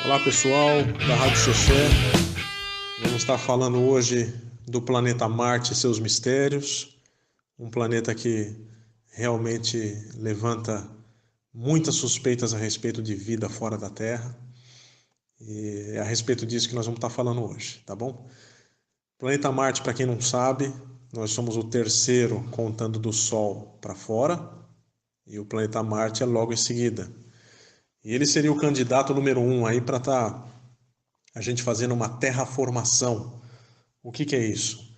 Olá pessoal da Rádio Xoxé, vamos estar falando hoje do planeta Marte e seus mistérios, um planeta que realmente levanta muitas suspeitas a respeito de vida fora da Terra, e é a respeito disso que nós vamos estar falando hoje, tá bom? Planeta Marte, para quem não sabe, nós somos o terceiro contando do Sol para fora, e o planeta Marte é logo em seguida. E ele seria o candidato número 1 aí para estar a gente fazendo uma terraformação. O que é isso?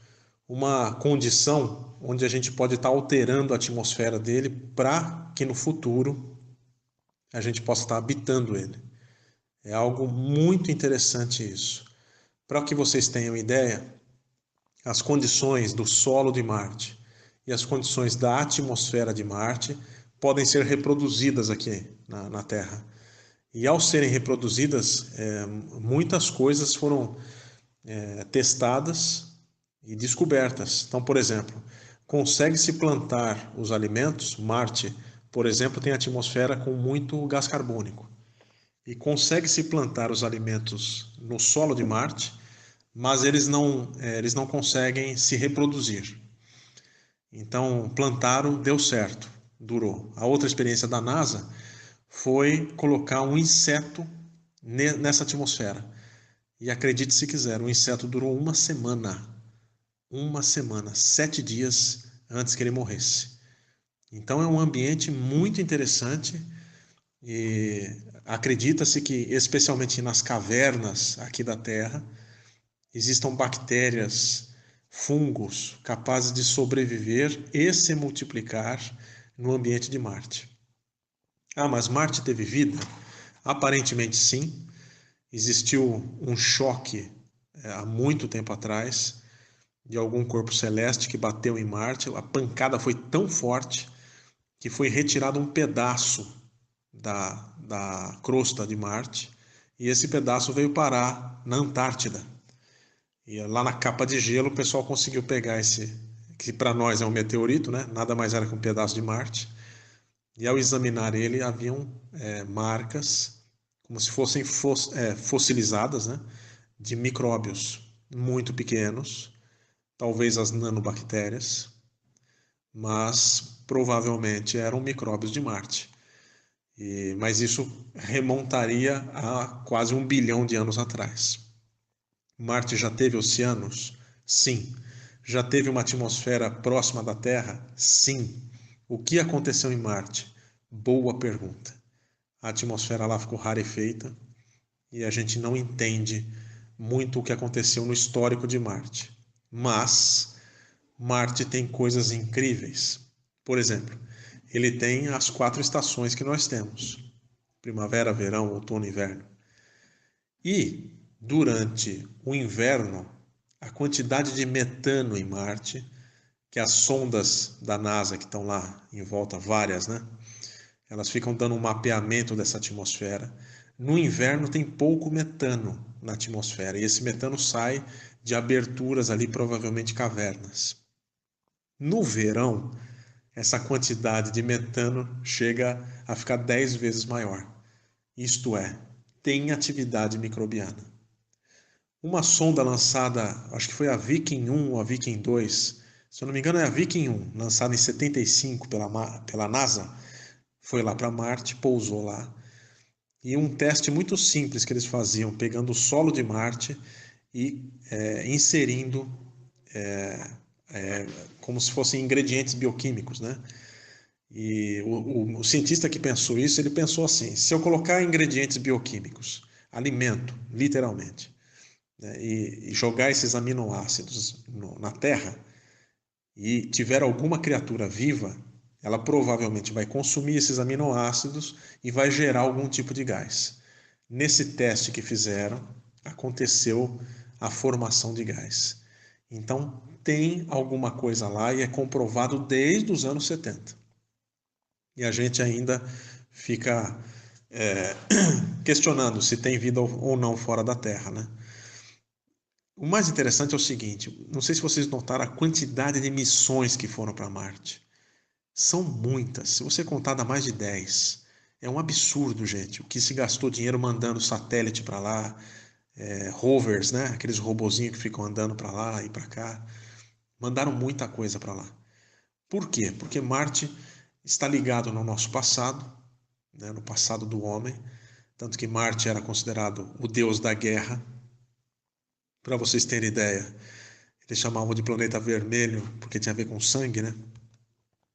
Uma condição onde a gente pode estar alterando a atmosfera dele para que no futuro a gente possa estar habitando ele. É algo muito interessante isso. Para que vocês tenham ideia, as condições do solo de Marte e as condições da atmosfera de Marte podem ser reproduzidas aqui na Terra. E ao serem reproduzidas, muitas coisas foram testadas e descobertas. Então, por exemplo, consegue-se plantar os alimentos. Marte, por exemplo, tem atmosfera com muito gás carbônico. E consegue-se plantar os alimentos no solo de Marte, mas eles não conseguem se reproduzir. Então, plantaram, deu certo, durou. A outra experiência da NASA foi colocar um inseto nessa atmosfera. E acredite se quiser, o inseto durou uma semana, 7 dias antes que ele morresse. Então é um ambiente muito interessante e acredita-se que, especialmente nas cavernas aqui da Terra, existam bactérias, fungos capazes de sobreviver e se multiplicar no ambiente de Marte. Ah, mas Marte teve vida? Aparentemente sim. Existiu um choque há muito tempo atrás de algum corpo celeste que bateu em Marte. A pancada foi tão forte que foi retirado um pedaço da crosta de Marte e esse pedaço veio parar na Antártida. E lá na capa de gelo o pessoal conseguiu pegar esse, que para nós é um meteorito, né? Nada mais era que um pedaço de Marte. E ao examinar ele haviam marcas como se fossem fossilizadas, né? De micróbios muito pequenos, talvez as nanobactérias, mas provavelmente eram micróbios de Marte. Mas isso remontaria a quase 1 bilhão de anos atrás. Marte já teve oceanos? Sim. Já teve uma atmosfera próxima da Terra? Sim. O que aconteceu em Marte? Boa pergunta. A atmosfera lá ficou rarefeita e a gente não entende muito o que aconteceu no histórico de Marte. Mas Marte tem coisas incríveis. Por exemplo, ele tem as 4 estações que nós temos: primavera, verão, outono e inverno. E durante o inverno, a quantidade de metano em Marte, que as sondas da NASA que estão lá em volta, várias, né? Elas ficam dando um mapeamento dessa atmosfera. No inverno tem pouco metano na atmosfera e esse metano sai de aberturas ali, provavelmente cavernas. No verão, essa quantidade de metano chega a ficar 10 vezes maior. Isto é, tem atividade microbiana. Uma sonda lançada, acho que foi a Viking 1 ou a Viking 2, se eu não me engano é a Viking 1, lançada em 75 pela NASA, foi lá para Marte, pousou lá. E um teste muito simples que eles faziam, pegando o solo de Marte e inserindo como se fossem ingredientes bioquímicos, né? E o cientista que pensou isso, ele pensou assim: se eu colocar ingredientes bioquímicos, alimento, literalmente, né, e jogar esses aminoácidos na Terra e tiver alguma criatura viva, ela provavelmente vai consumir esses aminoácidos e vai gerar algum tipo de gás. Nesse teste que fizeram, aconteceu a formação de gás. Então, tem alguma coisa lá e é comprovado desde os anos 70. E a gente ainda fica questionando se tem vida ou não fora da Terra, né? O mais interessante é o seguinte: não sei se vocês notaram a quantidade de missões que foram para Marte. São muitas. Se você contar, dá mais de 10. É um absurdo, gente, o que se gastou dinheiro mandando satélite para lá, rovers, né? Aqueles robozinhos que ficam andando para lá e para cá. Mandaram muita coisa para lá. Por quê? Porque Marte está ligado no nosso passado, né? No passado do homem, tanto que Marte era considerado o deus da guerra. Para vocês terem ideia, eles chamavam de planeta vermelho porque tinha a ver com sangue, né?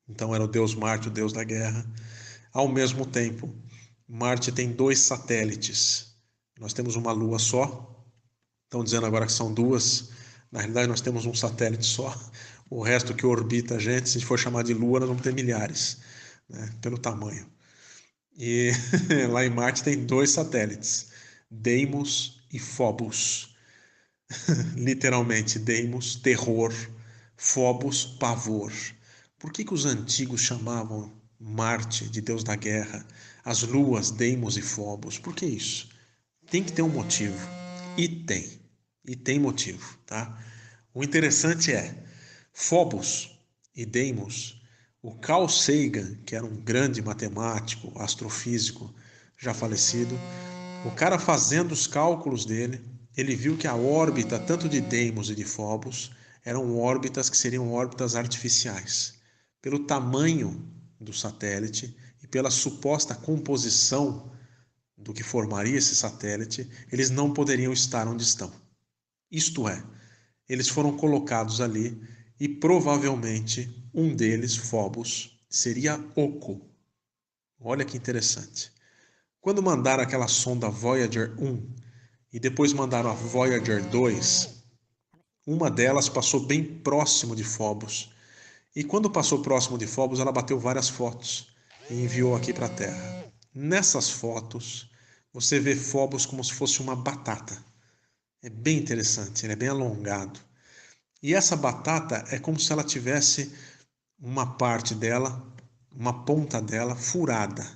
Então era o deus Marte, o deus da guerra. Ao mesmo tempo, Marte tem 2 satélites. Nós temos uma lua só. Estão dizendo agora que são 2. Na realidade, nós temos um satélite só. O resto que orbita a gente, se for chamar de lua, nós vamos ter milhares, né? Pelo tamanho. E lá em Marte tem 2 satélites, Deimos e Phobos. Literalmente, Deimos, terror, Phobos, pavor. Por que os antigos chamavam Marte de deus da guerra, as luas, Deimos e Phobos? Por que isso? Tem que ter um motivo. E tem. E tem motivo, tá? O interessante é, Phobos e Deimos, o Carl Sagan, que era um grande matemático, astrofísico, já falecido, o cara fazendo os cálculos dele, ele viu que a órbita tanto de Deimos e de Phobos eram órbitas que seriam órbitas artificiais. Pelo tamanho do satélite e pela suposta composição do que formaria esse satélite, eles não poderiam estar onde estão. Isto é, eles foram colocados ali e provavelmente um deles, Phobos, seria oco. Olha que interessante. Quando mandaram aquela sonda Voyager 1 e depois mandaram a Voyager 2, uma delas passou bem próximo de Phobos. E quando passou próximo de Phobos, ela bateu várias fotos e enviou aqui para a Terra. Nessas fotos, você vê Phobos como se fosse uma batata. É bem interessante, ele é bem alongado. E essa batata é como se ela tivesse uma parte dela, uma ponta dela furada.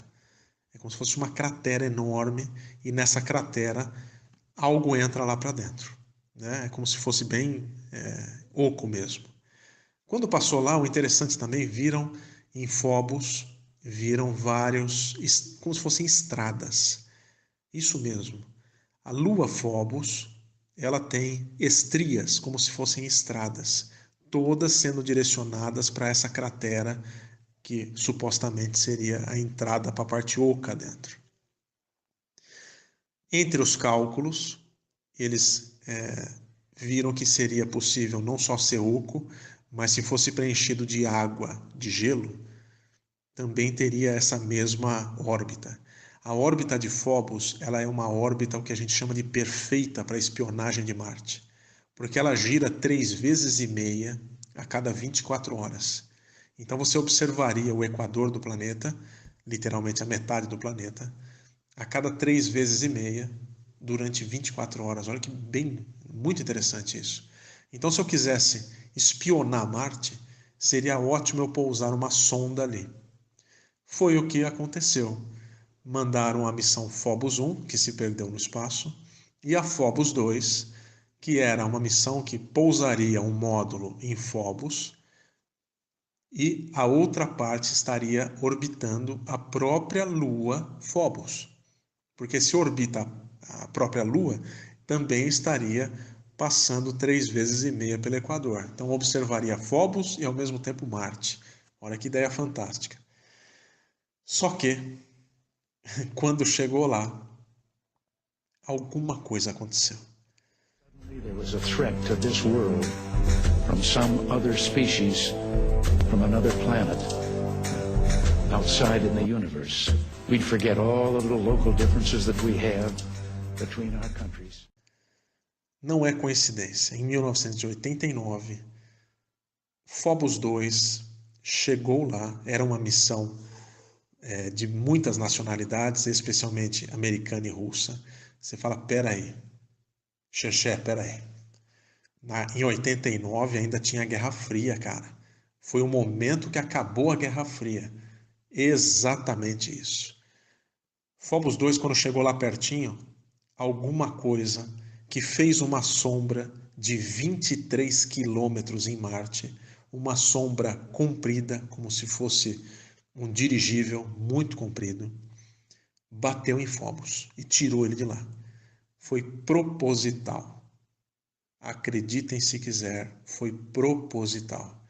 É como se fosse uma cratera enorme e nessa cratera algo entra lá para dentro, né? É como se fosse bem oco mesmo. Quando passou lá, o interessante também, viram em Phobos, viram vários, como se fossem estradas. Isso mesmo. A lua Phobos, ela tem estrias, como se fossem estradas, todas sendo direcionadas para essa cratera que supostamente seria a entrada para a parte oca dentro. Entre os cálculos, eles viram que seria possível não só ser oco, mas se fosse preenchido de água, de gelo, também teria essa mesma órbita. A órbita de Phobos, ela é uma órbita o que a gente chama de perfeita para espionagem de Marte, porque ela gira 3,5 vezes a cada 24 horas. Então você observaria o equador do planeta, literalmente a metade do planeta, a cada 3,5 vezes durante 24 horas. Olha que bem, muito interessante isso. Então, se eu quisesse espionar Marte, seria ótimo eu pousar uma sonda ali. Foi o que aconteceu. Mandaram a missão Phobos 1, que se perdeu no espaço, e a Phobos 2, que era uma missão que pousaria um módulo em Phobos, e a outra parte estaria orbitando a própria Lua Phobos. Porque se orbita a própria Lua, também estaria passando 3,5 vezes pelo Equador. Então observaria Phobos e ao mesmo tempo Marte. Olha que ideia fantástica. Só que, quando chegou lá, alguma coisa aconteceu. There was a threat to this world from some other species, from another planet, outside in the universe. We'd forget all the little local differences that we have between our countries. Não é coincidência. Em 1989, Phobos 2 chegou lá, era uma missão de muitas nacionalidades, especialmente americana e russa. Você fala, peraí, Xexé, peraí. Em 89 ainda tinha a Guerra Fria, cara. Foi o momento que acabou a Guerra Fria. Exatamente isso. Phobos 2, quando chegou lá pertinho, alguma coisa que fez uma sombra de 23 quilômetros em Marte, uma sombra comprida, como se fosse um dirigível muito comprido. bateu em Phobos e tirou ele de lá. Foi proposital. Acreditem se quiser, foi proposital.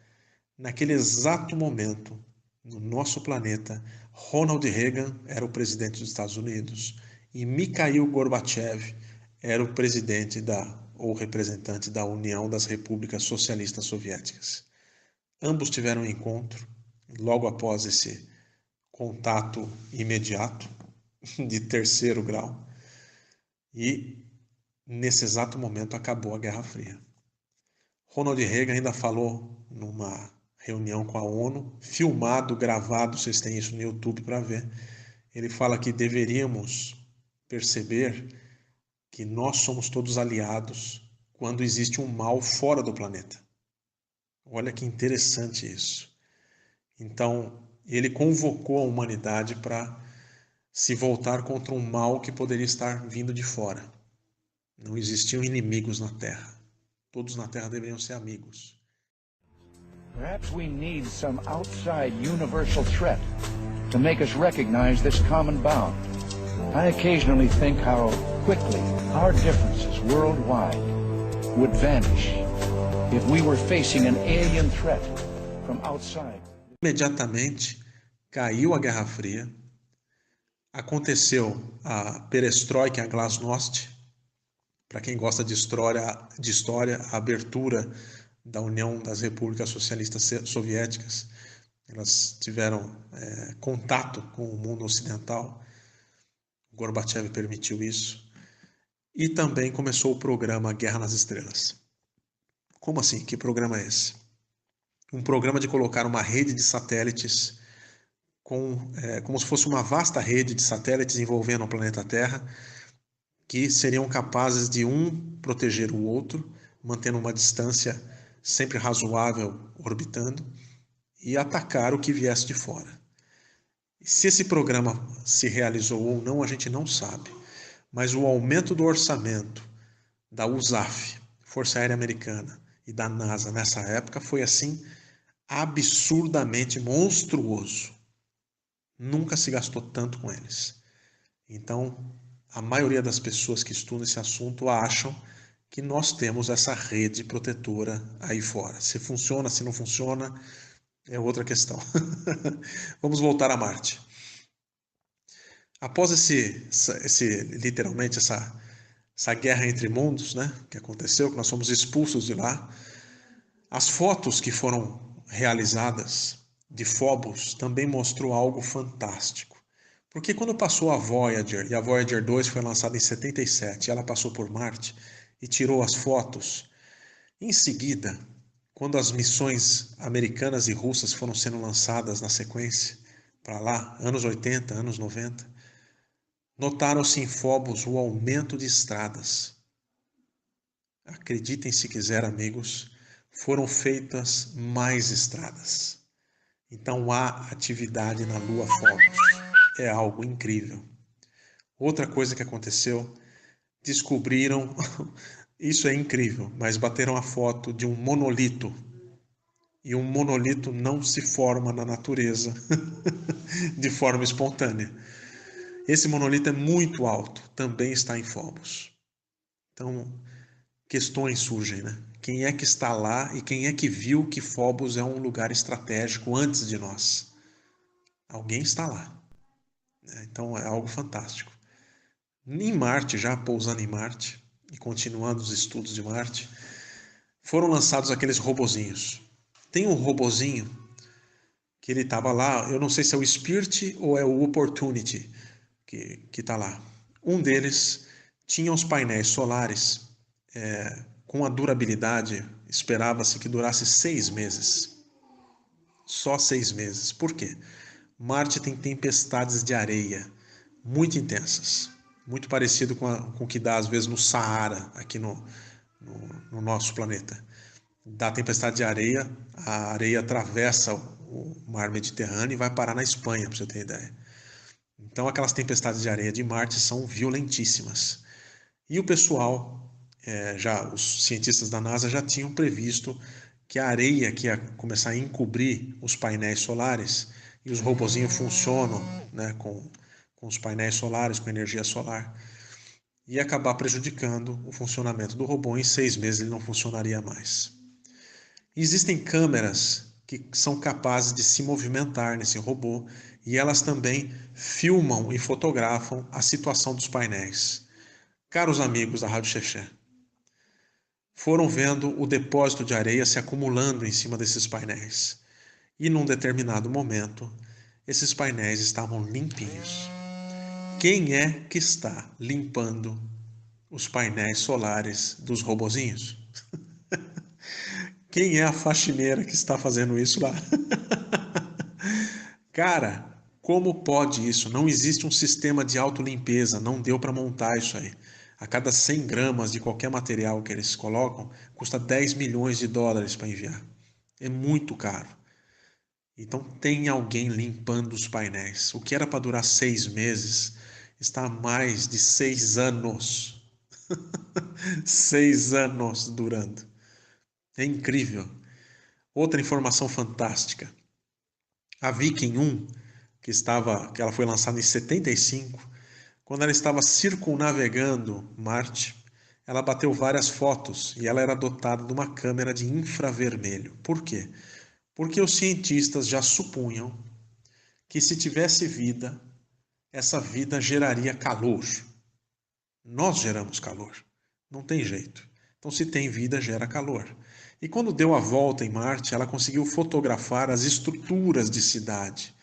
Naquele exato momento, no nosso planeta, Ronald Reagan era o presidente dos Estados Unidos e Mikhail Gorbachev era o presidente ou representante da União das Repúblicas Socialistas Soviéticas. Ambos tiveram um encontro logo após esse contato imediato de terceiro grau e nesse exato momento acabou a Guerra Fria. Ronald Reagan ainda falou numa reunião com a ONU, filmado, gravado, vocês têm isso no YouTube para ver. Ele fala que deveríamos perceber que nós somos todos aliados quando existe um mal fora do planeta. Olha que interessante isso. Então, ele convocou a humanidade para se voltar contra um mal que poderia estar vindo de fora. Não existiam inimigos na Terra. Todos na Terra deveriam ser amigos. Perhaps we need some outside universal threat to make us recognize this common bound. I occasionally think how quickly our differences worldwide would vanish if we were facing an alien threat from outside. Imediatamente caiu a Guerra Fria, aconteceu a perestroika, a glasnost. Para quem gosta de história, a abertura da União das Repúblicas Socialistas Soviéticas, elas tiveram contato com o mundo ocidental. Gorbachev permitiu isso. E também começou o programa Guerra nas Estrelas. Como assim? Que programa é esse? Um programa de colocar uma rede de satélites como se fosse uma vasta rede de satélites envolvendo o planeta Terra, que seriam capazes de um proteger o outro, mantendo uma distância sempre razoável, orbitando, e atacar o que viesse de fora. Se esse programa se realizou ou não, a gente não sabe. Mas o aumento do orçamento da USAF, Força Aérea Americana, e da NASA nessa época foi assim absurdamente monstruoso. Nunca se gastou tanto com eles. Então, a maioria das pessoas que estudam esse assunto acham que nós temos essa rede protetora aí fora. Se funciona, se não funciona, é outra questão. Vamos voltar a Marte. Após literalmente essa guerra entre mundos, né, que aconteceu, que nós fomos expulsos de lá, as fotos que foram realizadas de Phobos também mostrou algo fantástico. Porque quando passou a Voyager, e a Voyager 2 foi lançada em 77, ela passou por Marte e tirou as fotos, em seguida, quando as missões americanas e russas foram sendo lançadas na sequência, para lá, anos 80, anos 90, notaram-se em Phobos o aumento de estradas. Acreditem se quiser, amigos, foram feitas mais estradas. Então há atividade na Lua Phobos. É algo incrível. Outra coisa que aconteceu, descobriram, isso é incrível, mas bateram a foto de um monolito. E um monolito não se forma na natureza de forma espontânea. Esse monolito é muito alto, também está em Phobos. Então, questões surgem, né? Quem é que está lá e quem é que viu que Phobos é um lugar estratégico antes de nós? Alguém está lá. Então, é algo fantástico. Em Marte, já pousando em Marte e continuando os estudos de Marte, foram lançados aqueles robozinhos. Tem um robozinho que ele estava lá, eu não sei se é o Spirit ou é o Opportunity que está lá. Um deles tinha os painéis solares com a durabilidade, esperava-se que durasse 6 meses. Só 6 meses. Por quê? Marte tem tempestades de areia muito intensas, muito parecido com o que dá às vezes no Saara, aqui no nosso planeta. Dá tempestade de areia, a areia atravessa o mar Mediterrâneo e vai parar na Espanha, para você ter ideia. Então aquelas tempestades de areia de Marte são violentíssimas. E o pessoal, os cientistas da NASA já tinham previsto que a areia que ia começar a encobrir os painéis solares, e os robozinhos funcionam, né, com com os painéis solares, com energia solar, e acabar prejudicando o funcionamento do robô. Em 6 meses ele não funcionaria mais. E existem câmeras que são capazes de se movimentar nesse robô e elas também filmam e fotografam a situação dos painéis. Caros amigos da Rádio Xexé, foram vendo o depósito de areia se acumulando em cima desses painéis. E num determinado momento, esses painéis estavam limpinhos. Quem é que está limpando os painéis solares dos robozinhos? Quem é a faxineira que está fazendo isso lá? Cara, como pode isso? Não existe um sistema de autolimpeza, não deu para montar isso aí. A cada 100 gramas de qualquer material que eles colocam, custa 10 milhões de dólares para enviar. É muito caro. Então tem alguém limpando os painéis. O que era para durar 6 meses, está há mais de 6 anos. 6 anos durando. É incrível. Outra informação fantástica. A Viking 1, que ela foi lançada em 75, quando ela estava circunnavegando Marte, ela bateu várias fotos e ela era dotada de uma câmera de infravermelho. Por quê? Porque os cientistas já supunham que se tivesse vida, essa vida geraria calor. Nós geramos calor. Não tem jeito. Então, se tem vida, gera calor. E quando deu a volta em Marte, ela conseguiu fotografar as estruturas de cidade,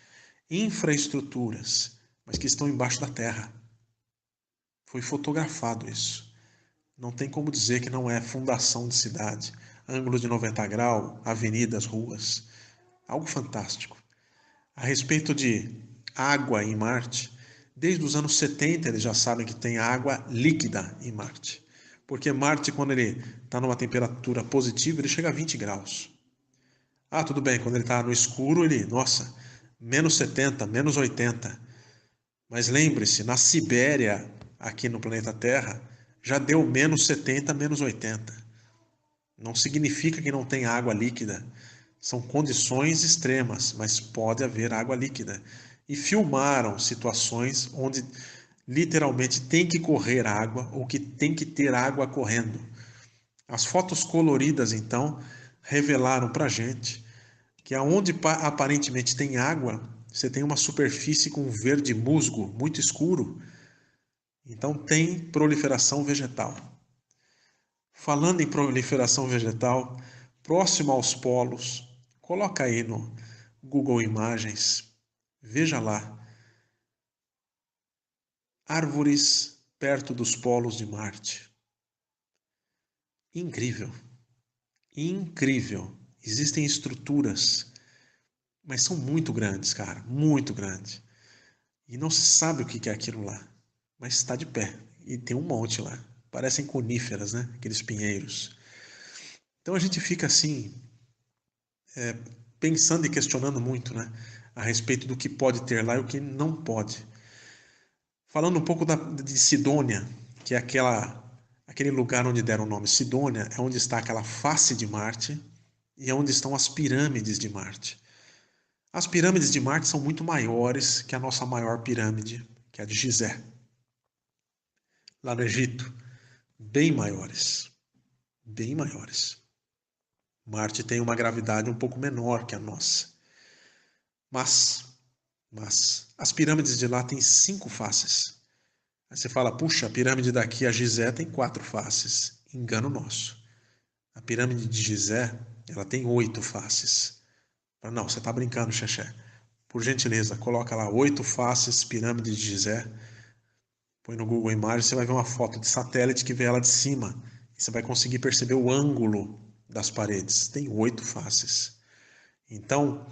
infraestruturas, mas que estão embaixo da Terra. Foi fotografado isso. Não tem como dizer que não é fundação de cidade, ângulo de 90 graus, avenidas, ruas. Algo fantástico. A respeito de água em Marte, desde os anos 70 eles já sabem que tem água líquida em Marte. Porque Marte, quando ele está numa temperatura positiva, ele chega a 20 graus. Ah, tudo bem, quando ele está no escuro, nossa, menos 70, menos 80. Mas lembre-se, na Sibéria, aqui no planeta Terra, já deu menos 70, menos 80. Não significa que não tem água líquida. São condições extremas, mas pode haver água líquida. E filmaram situações onde literalmente tem que correr água ou que tem que ter água correndo. As fotos coloridas, então, revelaram para a gente que aonde aparentemente tem água, você tem uma superfície com verde musgo muito escuro. Então tem proliferação vegetal. Falando em proliferação vegetal, próximo aos polos, coloca aí no Google Imagens, veja lá, árvores perto dos polos de Marte. Incrível, incrível. Existem estruturas, mas são muito grandes, cara, muito grandes. E não se sabe o que é aquilo lá, mas está de pé. E tem um monte lá. Parecem coníferas, né? Aqueles pinheiros. Então a gente fica assim, pensando e questionando muito, né? A respeito do que pode ter lá e o que não pode. Falando um pouco de Sidônia, que é aquele lugar onde deram o nome Sidônia, é onde está aquela face de Marte e é onde estão as pirâmides de Marte. As pirâmides de Marte são muito maiores que a nossa maior pirâmide, que é a de Gizé, lá no Egito. Bem maiores. Bem maiores. Marte tem uma gravidade um pouco menor que a nossa. Mas as pirâmides de lá têm 5 faces. Aí você fala, puxa, a pirâmide daqui, a Gizé, tem 4 faces. Engano nosso. A pirâmide de Gizé, ela tem 8 faces. Não, você está brincando, Xexé. Por gentileza, coloca lá 8 faces, pirâmide de Gizé. Põe no Google Imagens, você vai ver uma foto de satélite que vê ela de cima. E você vai conseguir perceber o ângulo das paredes. Tem 8 faces. Então,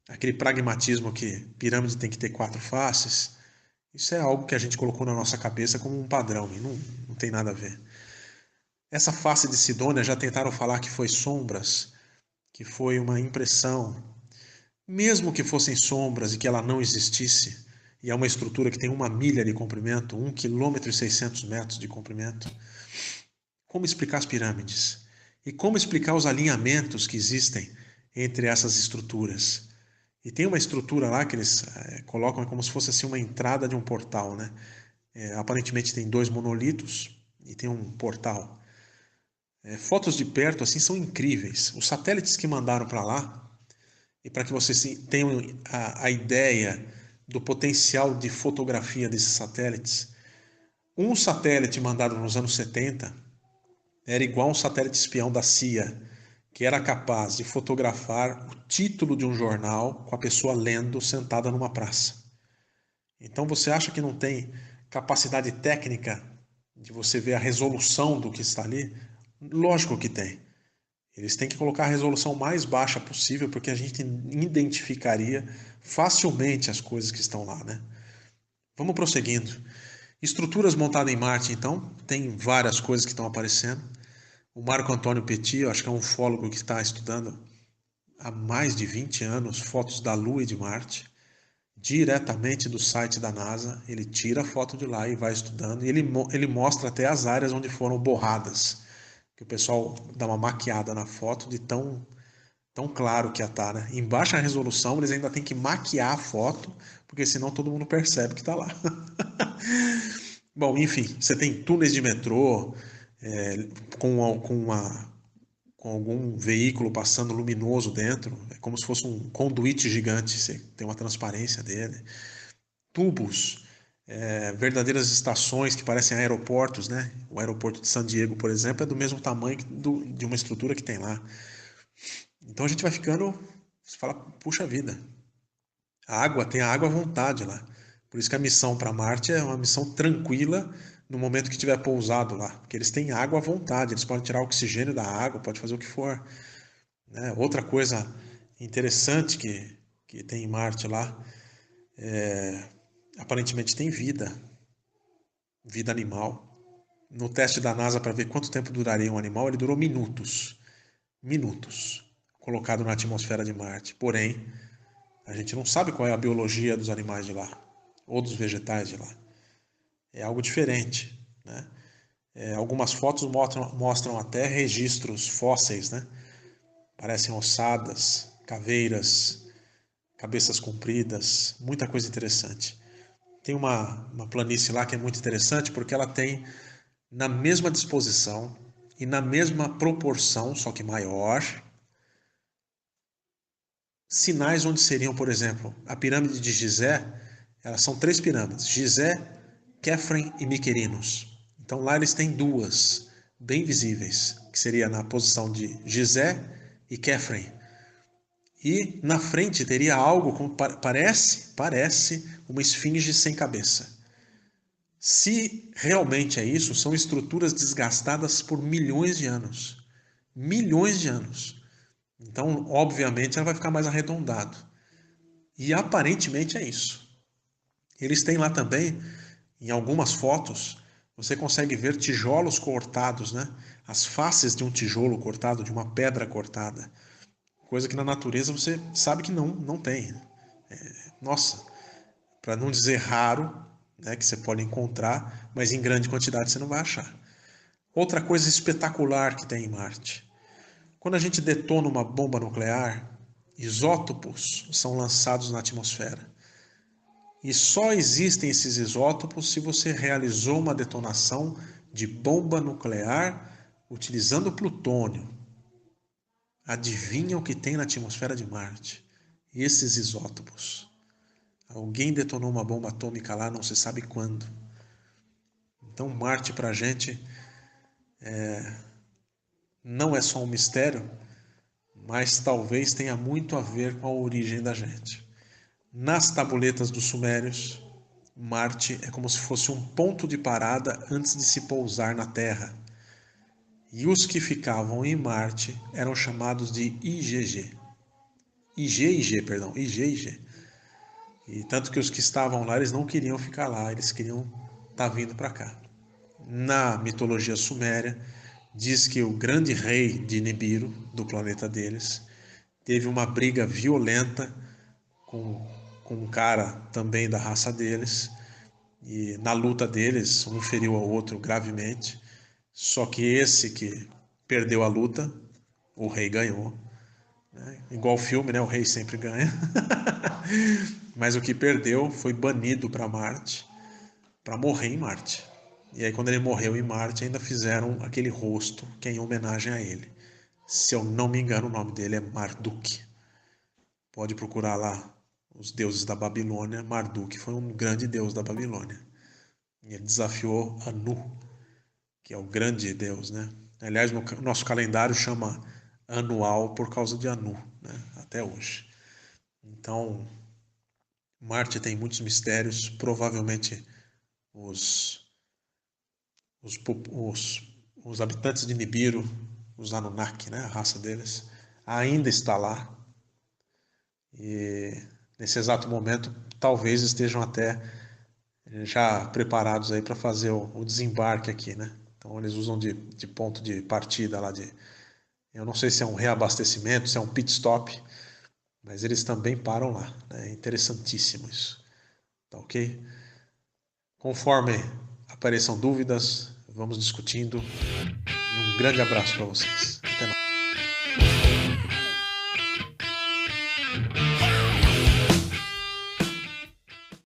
aquele pragmatismo que pirâmide tem que ter 4 faces, isso é algo que a gente colocou na nossa cabeça como um padrão e não tem nada a ver. Essa face de Sidônia já tentaram falar que foi sombras, que foi uma impressão. Mesmo que fossem sombras e que ela não existisse, e é uma estrutura que tem 1 milha de comprimento, 1,6 km de comprimento, como explicar as pirâmides? E como explicar os alinhamentos que existem entre essas estruturas? E tem uma estrutura lá que eles colocam como se fosse assim uma entrada de um portal, né? Aparentemente tem 2 monolitos e tem um portal. Fotos de perto assim são incríveis. Os satélites que mandaram para lá, e para que vocês tenham a ideia do potencial de fotografia desses satélites, um satélite mandado nos anos 70 era igual a um satélite espião da CIA, que era capaz de fotografar o título de um jornal com a pessoa lendo sentada numa praça. Então você acha que não tem capacidade técnica de você ver a resolução do que está ali? Lógico que tem. Eles têm que colocar a resolução mais baixa possível, porque a gente identificaria facilmente as coisas que estão lá, né? Vamos prosseguindo. Estruturas montadas em Marte, então, tem várias coisas que estão aparecendo. O Marco Antônio Petit, eu acho que é um ufólogo que está estudando há mais de 20 anos fotos da Lua e de Marte, diretamente do site da NASA. Ele tira a foto de lá e vai estudando. E ele mostra até as áreas onde foram borradas, que o pessoal dá uma maquiada na foto de tão claro que está, né? Em baixa resolução, eles ainda têm que maquiar a foto, porque senão todo mundo percebe que está lá. Bom, enfim, você tem túneis de metrô, com algum veículo passando luminoso dentro, é como se fosse um conduíte gigante, você tem uma transparência dele. Tubos, verdadeiras estações que parecem aeroportos, né? O aeroporto de San Diego, por exemplo, é do mesmo tamanho de uma estrutura que tem lá. Então a gente vai ficando, você fala, puxa vida, tem a água à vontade lá. Por isso que a missão para Marte é uma missão tranquila no momento que tiver pousado lá, porque eles têm água à vontade, eles podem tirar oxigênio da água, pode fazer o que for, né? Outra coisa interessante que tem em Marte lá, aparentemente tem vida animal. No teste da NASA para ver quanto tempo duraria um animal, ele durou minutos, colocado na atmosfera de Marte. Porém, a gente não sabe qual é a biologia dos animais de lá, ou dos vegetais de lá. É algo diferente, né? Algumas fotos mostram até registros fósseis, né? Parecem ossadas, caveiras, cabeças compridas, muita coisa interessante. Tem uma planície lá que é muito interessante porque ela tem na mesma disposição e na mesma proporção, só que maior, sinais onde seriam, por exemplo, a pirâmide de Gizé. Elas são 3 pirâmides: Gizé, Kefren e Miquerinos. Então lá eles têm 2 bem visíveis, que seria na posição de Gizé e Kefren. E na frente teria algo como parece uma esfinge sem cabeça. Se realmente é isso, são estruturas desgastadas por milhões de anos. Milhões de anos. Então, obviamente, ela vai ficar mais arredondado. E aparentemente é isso. Eles têm lá também, em algumas fotos, você consegue ver tijolos cortados, né? As faces de um tijolo cortado, de uma pedra cortada. Coisa que na natureza você sabe que não tem. Nossa, para não dizer raro, né, que você pode encontrar, mas em grande quantidade você não vai achar. Outra coisa espetacular que tem em Marte. Quando a gente detona uma bomba nuclear, isótopos são lançados na atmosfera. E só existem esses isótopos se você realizou uma detonação de bomba nuclear utilizando plutônio. Adivinha o que tem na atmosfera de Marte? Esses isótopos. Alguém detonou uma bomba atômica lá, não se sabe quando. Então Marte para a gente não é só um mistério, mas talvez tenha muito a ver com a origem da gente. Nas tabuletas dos sumérios, Marte é como se fosse um ponto de parada antes de se pousar na Terra. E os que ficavam em Marte eram chamados de IgG. IG. E tanto que os que estavam lá, eles não queriam ficar lá, eles queriam estar vindo para cá. Na mitologia suméria, diz que o grande rei de Nibiru, do planeta deles, teve uma briga violenta com um cara também da raça deles, e na luta deles, um feriu ao outro gravemente, só que esse que perdeu a luta, o rei ganhou, né? Igual o filme, né? O rei sempre ganha. Mas o que perdeu foi banido para Marte, para morrer em Marte. E aí quando ele morreu em Marte, ainda fizeram aquele rosto que é em homenagem a ele. Se eu não me engano, o nome dele é Marduk. Pode procurar lá os deuses da Babilônia. Marduk foi um grande deus da Babilônia. E ele desafiou Anu, que é o grande deus, né? Aliás, no nosso calendário chama anual por causa de Anu, né? Até hoje. Então, Marte tem muitos mistérios. Provavelmente os, os, os habitantes de Nibiru, os Anunnaki, né? A raça deles, ainda está lá. E nesse exato momento, talvez estejam até já preparados aí para fazer o desembarque aqui, né? Então eles usam de ponto de partida lá eu não sei se é um reabastecimento, se é um pit stop, mas eles também param lá, né? É interessantíssimo isso, tá ok? Conforme apareçam dúvidas, vamos discutindo e um grande abraço para vocês.